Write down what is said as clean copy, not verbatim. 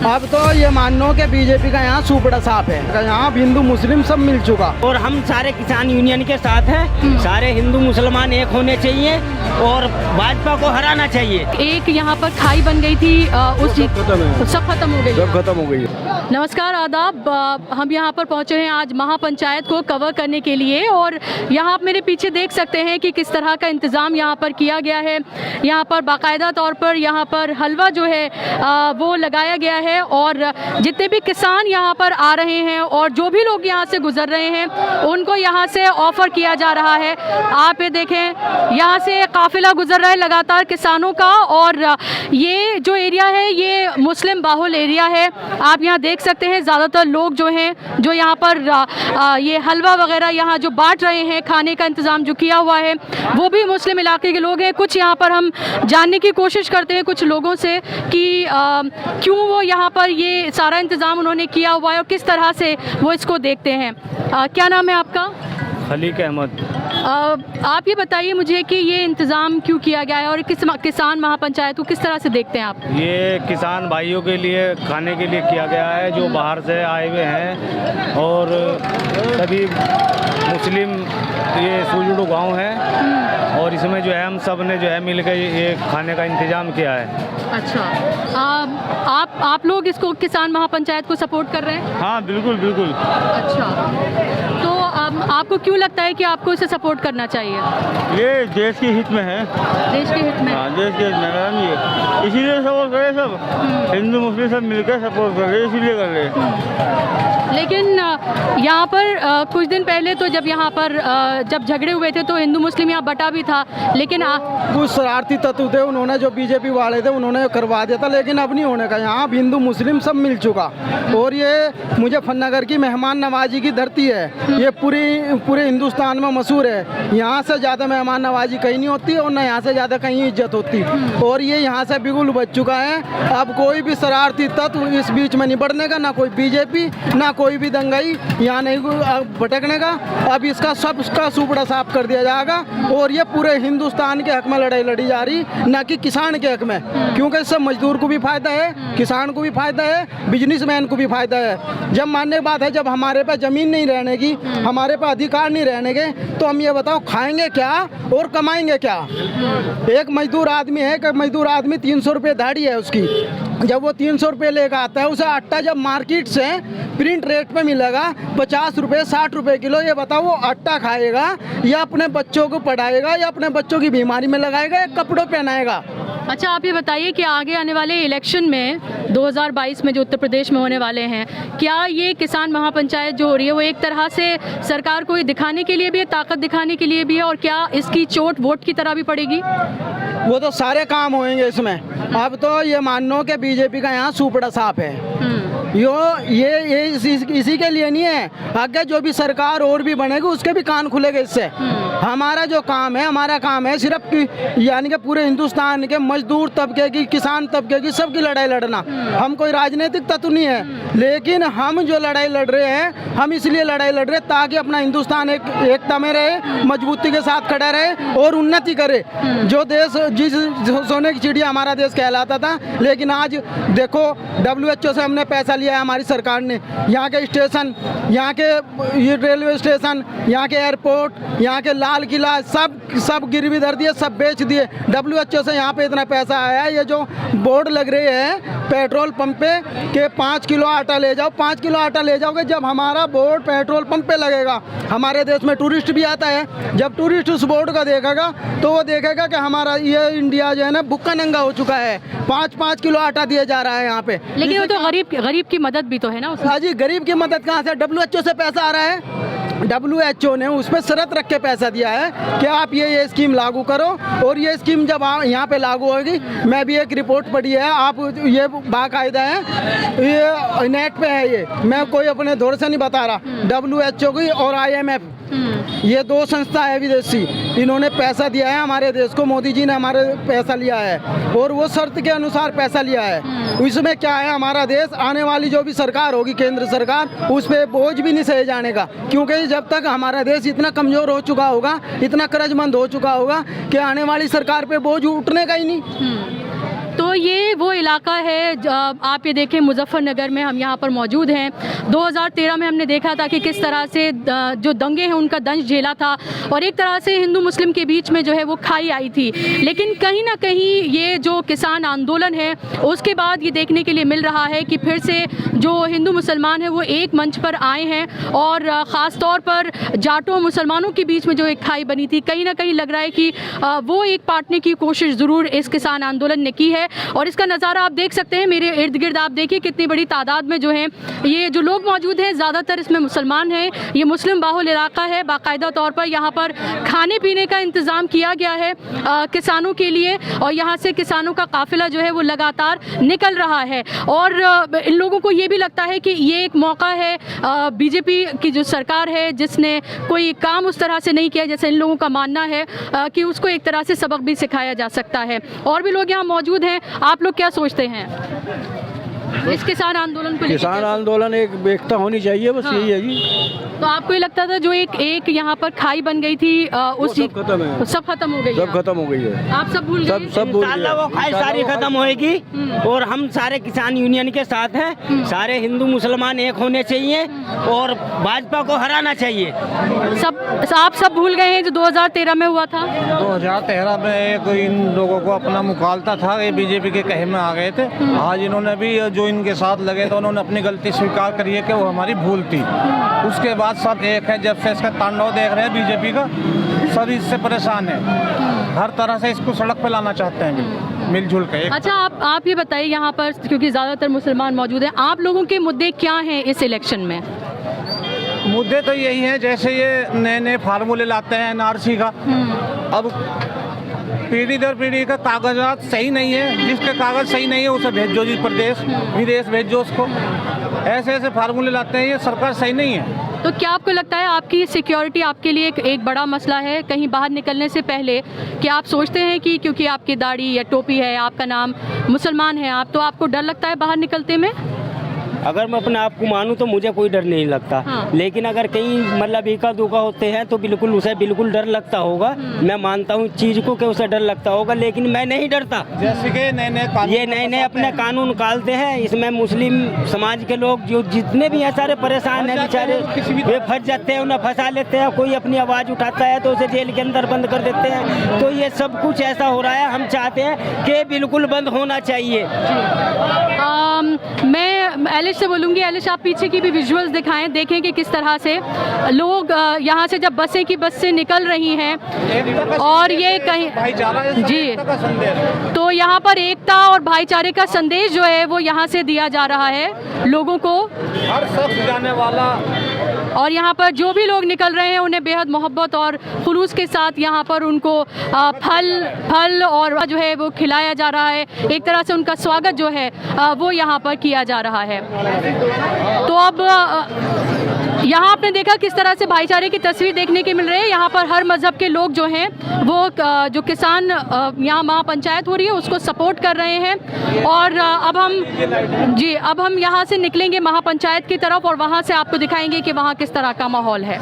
अब तो ये मान लो कि बीजेपी का यहाँ सुपड़ा साफ है, यहाँ हिंदू मुस्लिम सब मिल चुका। और हम सारे किसान यूनियन के साथ हैं, सारे हिंदू मुसलमान एक होने चाहिए और भाजपा को हराना चाहिए। एक यहाँ पर खाई बन गई थी, उस सब खत्म हो गई, सब खत्म हो गई। नमस्कार आदाब, हम यहाँ पर पहुँचे हैं आज महापंचायत को कवर करने के लिए और यहाँ आप मेरे पीछे देख सकते हैं कि किस तरह का इंतज़ाम यहाँ पर किया गया है। यहाँ पर बाकायदा तौर पर यहाँ पर हलवा जो है वो लगाया गया है और जितने भी किसान यहाँ पर आ रहे हैं और जो भी लोग यहाँ से गुजर रहे हैं उनको यहाँ से ऑफ़र किया जा रहा है। आप ये देखें, यहाँ से काफ़िला गुजर रहा है लगातार किसानों का और ये जो एरिया है ये मुस्लिम बाहुल एरिया है। आप यहाँ देख सकते हैं ज़्यादातर लोग जो हैं जो यहाँ पर ये हलवा वगैरह यहाँ जो बांट रहे हैं, खाने का इंतज़ाम जो किया हुआ है वो भी मुस्लिम इलाके के लोग हैं। कुछ यहाँ पर हम जानने की कोशिश करते हैं कुछ लोगों से कि क्यों वो यहाँ पर ये सारा इंतज़ाम उन्होंने किया हुआ है और किस तरह से वो इसको देखते हैं। क्या नाम है आपका? खलीक अहमद। आप ये बताइए मुझे कि ये इंतज़ाम क्यों किया गया है और किसान महापंचायत को किस तरह से देखते हैं आप? ये किसान भाइयों के लिए खाने के लिए किया गया है जो बाहर से आए हुए हैं और सभी मुस्लिम ये सुजुड़ू गांव है और इसमें जो है हम सब ने जो है मिलकर ये खाने का इंतज़ाम किया है। अच्छा, आप लोग इसको किसान महापंचायत को सपोर्ट कर रहे हैं? हाँ बिल्कुल बिल्कुल। अच्छा, तो आपको क्यों लगता है कि आपको इसे सपोर्ट करना चाहिए? ये देश के हित में है। देश के हित में? हाँ देश के हित में मैडम, ये इसीलिए सपोर्ट करे सब हिंदू मुस्लिम सब मिलकर सपोर्ट कर रहे, इसीलिए कर रहे। लेकिन यहाँ पर कुछ दिन पहले तो जब यहाँ पर जब झगड़े हुए थे तो हिंदू मुस्लिम यहाँ बटा भी था, लेकिन कुछ शरारती तत्व थे उन्होंने जो बीजेपी वाले थे उन्होंने करवा दिया था, लेकिन अब नहीं होने का। यहाँ हिंदू मुस्लिम सब मिल चुका और ये मुजफ्फरनगर की मेहमान नवाजी की धरती है। ये पूरे हिंदुस्तान में मशहूर है। यहाँ से ज़्यादा मेहमान नवाजी कहीं नहीं होती और न यहाँ से ज़्यादा कहीं इज्जत होती और ये यहाँ से बिल्कुल बच चुका है। अब कोई भी शरारती तत्व इस बीच में नहीं बढ़ने का, ना कोई बीजेपी ना कोई भी दंगाई यहाँ नहीं भटकने का। अब इसका सबका सुपड़ा साफ कर दिया जाएगा और ये पूरे हिंदुस्तान के हक में लड़ाई लड़ी जा रही, ना कि किसान के हक में, क्योंकि इससे मजदूर को भी फायदा है, किसान को भी फायदा है, बिजनेसमैन को भी फायदा है। जब मानने की बात है, जब हमारे पास जमीन नहीं रहने की, हमारे पास अधिकार नहीं रहने के, तो हम ये बताओ खाएंगे क्या और कमाएंगे क्या? एक मजदूर आदमी है कि मजदूर आदमी 300 रुपये दाढ़ी है उसकी, जब वो 300 रुपये लेकर आता है, उसे आटा जब मार्केट से प्रिंट रेट पे मिलेगा 50 रुपये 60 रुपये किलो, ये बताओ वो आटा खाएगा या अपने बच्चों को पढ़ाएगा या अपने बच्चों की बीमारी में लगाएगा या कपड़ों पहनाएगा? अच्छा, आप ये बताइए कि आगे आने वाले इलेक्शन में 2022 में जो उत्तर प्रदेश में होने वाले हैं, क्या ये किसान महापंचायत जो हो रही है वो एक तरह से सरकार को ये दिखाने के लिए भी है, ताकत दिखाने के लिए भी है, और क्या इसकी चोट वोट की तरह भी पड़ेगी? वो तो सारे काम होंगे इसमें। अब तो ये मान लो कि बीजेपी का यहाँ सुपड़ा साफ है। ये इसी के लिए नहीं है, आगे जो भी सरकार और भी बनेगी उसके भी कान खुलेंगे इससे। हमारा जो काम है, हमारा काम है सिर्फ यानी कि पूरे हिंदुस्तान के मजदूर तबके की, किसान तबके की, सबकी लड़ाई लड़ना। हम कोई राजनीतिक तत्व नहीं है, लेकिन हम जो लड़ाई लड़ रहे हैं हम इसलिए लड़ाई लड़ रहे हैं ताकि अपना हिंदुस्तान एकता में रहे, मजबूती के साथ खड़ा रहे और उन्नति करे। जो देश जिस सोने की चिड़िया हमारा देश कहलाता था, लेकिन आज देखो WHO से हमने पैसा लिया है हमारी सरकार ने। यहाँ के स्टेशन, यहाँ के ये रेलवे स्टेशन, यहाँ के एयरपोर्ट, यहाँ के लाल किला सब गिरवी धर दिए, सब बेच दिए। WHO से यहाँ पे इतना पैसा आया है। ये जो बोर्ड लग रहे हैं पेट्रोल पंप पे कि 5 किलो आटा ले जाओ, 5 किलो आटा ले जाओगे, जब हमारा बोर्ड पेट्रोल पंप पे लगेगा, हमारे देश में टूरिस्ट भी आता है, जब टूरिस्ट उस बोर्ड का देखेगा तो वो देखेगा कि हमारा ये इंडिया जो है ना भुक्का नंगा हो चुका है। 5-5 किलो आटा दिया जा रहा है यहाँ पे। लेकिन वो तो गरीब की मदद भी तो है ना उसमें। हाँ जी, गरीब की मदद कहाँ से? WHO से पैसा आ रहा है। WHO ने उस पर शर्त रख के पैसा दिया है कि आप ये स्कीम लागू करो और ये स्कीम जब यहाँ पे लागू होगी, मैं भी एक रिपोर्ट पढ़ी है, आप ये बाकायदा है, ये नेट पे है, ये मैं कोई अपने दौर से नहीं बता रहा। WHO की और IMF, ये 2 संस्था है विदेशी, इन्होंने पैसा दिया है हमारे देश को। मोदी जी ने हमारे पैसा लिया है और वो शर्त के अनुसार पैसा लिया है। इसमें क्या है, हमारा देश आने वाली जो भी सरकार होगी, केंद्र सरकार, उस पर बोझ भी नहीं सहे जाने का, क्योंकि जब तक हमारा देश इतना कमज़ोर हो चुका होगा, इतना कर्जमंद हो चुका होगा कि आने वाली सरकार पे बोझ उठने का ही नहीं। तो तो ये वो इलाका है, आप ये देखें मुजफ्फरनगर में हम यहाँ पर मौजूद हैं। 2013 में हमने देखा था कि किस तरह से जो दंगे हैं उनका दंश झेला था और एक तरह से हिंदू मुस्लिम के बीच में जो है वो खाई आई थी। लेकिन कहीं ना कहीं ये जो किसान आंदोलन है उसके बाद ये देखने के लिए मिल रहा है कि फिर से जो हिंदू मुसलमान हैं वो एक मंच पर आए हैं और ख़ास तौर पर जाटों मुसलमानों के बीच में जो एक खाई बनी थी, कहीं ना कहीं लग रहा है कि वो एक बांटने की कोशिश ज़रूर इस किसान आंदोलन ने की है। और इसका नज़ारा आप देख सकते हैं, मेरे इर्द गिर्द आप देखिए कितनी बड़ी तादाद में जो है ये जो लोग मौजूद हैं, ज़्यादातर इसमें मुसलमान हैं। ये मुस्लिम बाहुल इलाका है। बाकायदा तौर पर यहाँ पर खाने पीने का इंतज़ाम किया गया है किसानों के लिए और यहाँ से किसानों का काफ़िला जो है वो लगातार निकल रहा है। और इन लोगों को ये भी लगता है कि ये एक मौका है, बीजेपी की जो सरकार है जिसने कोई काम उस तरह से नहीं किया जैसे इन लोगों का मानना है, कि उसको एक तरह से सबक भी सिखाया जा सकता है। और भी लोग यहाँ मौजूद हैं, आप लोग क्या सोचते हैं इस किसान आंदोलन को? किसान आंदोलन एक एकता होनी चाहिए, बस यही है जी। तो आपको ये लगता था जो एक यहाँ पर खाई बन गई थी उस सब खत्म है, सब खत्म हो गई, सब खत्म हो गई है, आप सब भूल गए? सब भूल गए। वो खाई सारी खत्म होएगी और हम सारे किसान यूनियन के साथ हैं। सारे हिंदू मुसलमान एक होने चाहिए और भाजपा को हराना चाहिए। आप सब भूल गए हैं जो 2013 में हुआ था? 2013 में एक इन लोगों को अपना मुखालता था, ये बीजेपी के कहे में आ गए थे। आज इन्होंने भी जो इनके साथ लगे थे उन्होंने अपनी गलती स्वीकार करी है कि वो हमारी भूल थी। उसके बाद सब एक है। जब से इसका तांडव देख रहे हैं बीजेपी का, सब इससे परेशान है, हर तरह से इसको सड़क पे लाना चाहते हैं मिलजुल के। अच्छा, आप ये बताइए यहाँ पर क्योंकि ज़्यादातर मुसलमान मौजूद हैं, आप लोगों के मुद्दे क्या हैं इस इलेक्शन में? मुद्दे तो यही हैं, जैसे ये नए नए फार्मूले लाते हैं एनआरसी का। अब पीढ़ी दर पीढ़ी का कागजात सही नहीं है, जिसके कागज सही नहीं है उसे भेजो जी प्रदेश विदेश भेजो उसको। ऐसे ऐसे फार्मूले लाते हैं, ये सरकार सही नहीं है। तो क्या आपको लगता है आपकी सिक्योरिटी आपके लिए एक बड़ा मसला है कहीं बाहर निकलने से पहले? क्या आप सोचते हैं कि क्योंकि आपकी दाढ़ी या टोपी है, आपका नाम मुसलमान है आप, तो आपको डर लगता है बाहर निकलते में? अगर मैं अपने आप को मानूं तो मुझे कोई डर नहीं लगता। हाँ। लेकिन अगर कहीं मतलब एका दूका होते हैं तो बिल्कुल उसे बिल्कुल डर लगता होगा। मैं मानता हूँ चीज़ को कि उसे डर लगता होगा, लेकिन मैं नहीं डरता। जैसे कि ये नए नए अपने कानून निकालते हैं, इसमें मुस्लिम समाज के लोग जो जितने भी हैं सारे परेशान हैं बेचारे, वे फंस जाते हैं, उन्हें फंसा लेते हैं। कोई अपनी आवाज़ उठाता है तो उसे जेल के अंदर बंद कर देते हैं। तो ये सब कुछ ऐसा हो रहा है, हम चाहते हैं कि बिल्कुल बंद होना चाहिए। मैं एलिश से बोलूँगी, एलिश आप पीछे की भी विजुअल्स दिखाएं, देखें कि किस तरह से लोग यहाँ से जब बसें की बस से निकल रही हैं और ये कहीं जी, तो यहाँ पर एकता और भाईचारे का संदेश जो है वो यहाँ से दिया जा रहा है लोगों को। हर शख्स जाने वाला और यहाँ पर जो भी लोग निकल रहे हैं उन्हें बेहद मोहब्बत और खुलूस के साथ यहाँ पर उनको फल और जो है वो खिलाया जा रहा है। एक तरह से उनका स्वागत जो है वो यहाँ पर किया जा रहा है। तो अब यहाँ आपने देखा किस तरह से भाईचारे की तस्वीर देखने की मिल रही है। यहाँ पर हर मज़हब के लोग जो हैं वो जो किसान यहाँ महापंचायत हो रही है उसको सपोर्ट कर रहे हैं। और अब हम यहाँ से निकलेंगे महापंचायत की तरफ और वहाँ से आपको दिखाएंगे कि वहाँ किस तरह का माहौल है।